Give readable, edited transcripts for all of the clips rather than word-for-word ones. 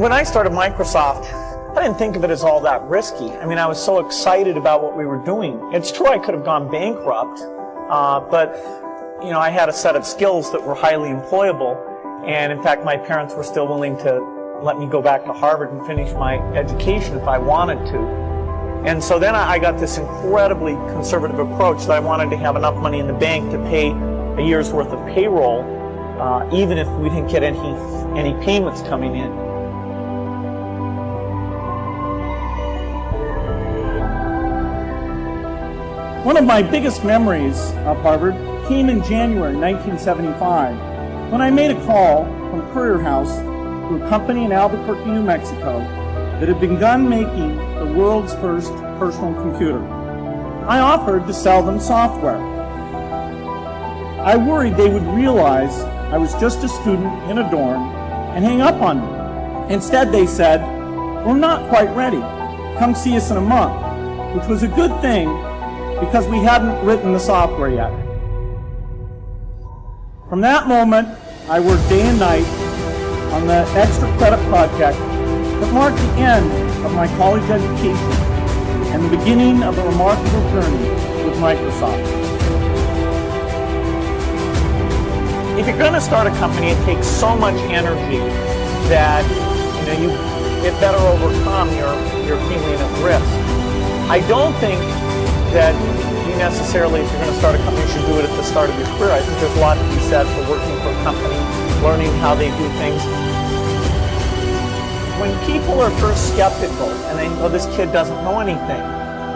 When I started Microsoft, I didn't think of it as all that risky. I mean, I was so excited about what we were doing. It's true I could have gone bankrupt, but you know, I had a set of skills that were highly employable, and in fact, my parents were still willing to let me go back to Harvard and finish my education if I wanted to. And so then I got this incredibly conservative approach that I wanted to have enough money in the bank to pay a year's worth of payroll, even if we didn't get any payments coming in. One of my biggest memories of Harvard came in January 1975 when I made a call from Courier House to a company in Albuquerque, New Mexico that had begun making the world's first personal computer. I offered to sell them software. I worried they would realize I was just a student in a dorm and hang up on me. Instead, they said, "We're not quite ready. Come see us in a month," which was a good thing because we hadn't written the software yet. From that moment, I worked day and night on the extra credit project that marked the end of my college education and the beginning of a remarkable journey with Microsoft. If you're going to start a company, it takes so much energy that it better overcome your feeling of risk. I don't think that you necessarily, if you're going to start a company, should do it at the start of your career. I think there's a lot to be said for working for a company, learning how they do things. When people are first skeptical and they think, "Oh, this kid doesn't know anything,"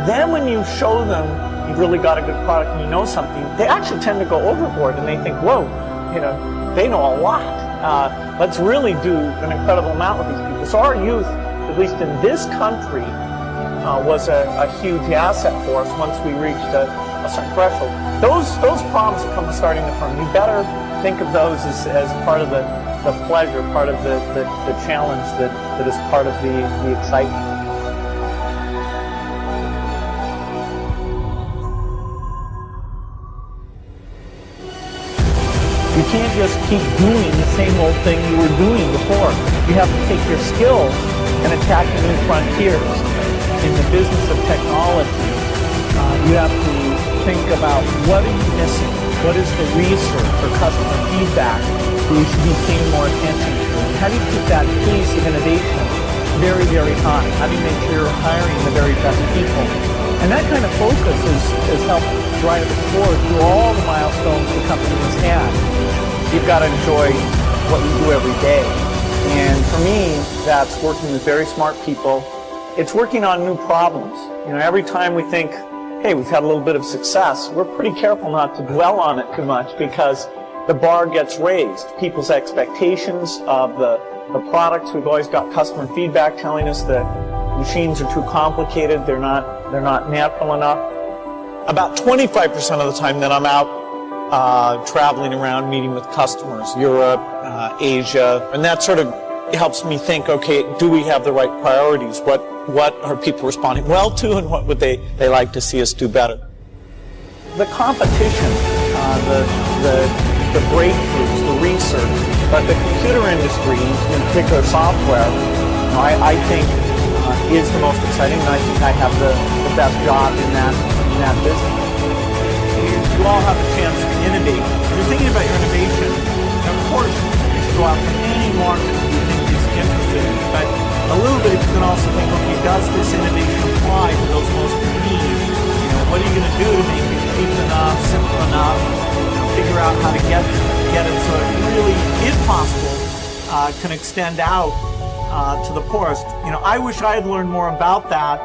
then when you show them you've really got a good product and you know something, they actually tend to go overboard and they think, "Whoa, they know a lot. Let's really do an incredible amount with these people." So our youth, at least in this country, was a huge asset for us once we reached a certain threshold. Those problems that come with starting the firm, you better think of those as part of the pleasure, part of the challenge that is part of the excitement. You can't just keep doing the same old thing you were doing before. You have to take your skills and attack new frontiers. In the business of technology, you have to think about what are you missing, what is the research or customer feedback that you should be paying more attention to, and how do you keep that pace of innovation very, very high? How do you make sure you're hiring the very best people? And that kind of focus has helped drive us forward through all the milestones the company has had. You've got to enjoy what you do every day. And for me, that's working with very smart people. It's working on new problems. Every time we think, hey, we've had a little bit of success, we're pretty careful not to dwell on it too much because the bar gets raised. People's expectations of the products, we've always got customer feedback telling us that machines are too complicated, they're not natural enough. About 25% of the time that I'm out traveling around meeting with customers, Europe, Asia, and that sort of helps me think, okay, do we have the right priorities? What are people responding well to, and what would they like to see us do better? The competition, the breakthroughs, the research, but the computer industry, in particular software, I think is the most exciting, and I think I have the best job in that business. You all have a chance to innovate. If you're thinking about your innovation, of course, you should go after any market you think is interested in, but a little bit you can also think, okay, does this innovation apply to those most in need? What are you going to do to make it cheap enough, simple enough, figure out how to get it so it really, if possible, can extend out to the poorest. I wish I had learned more about that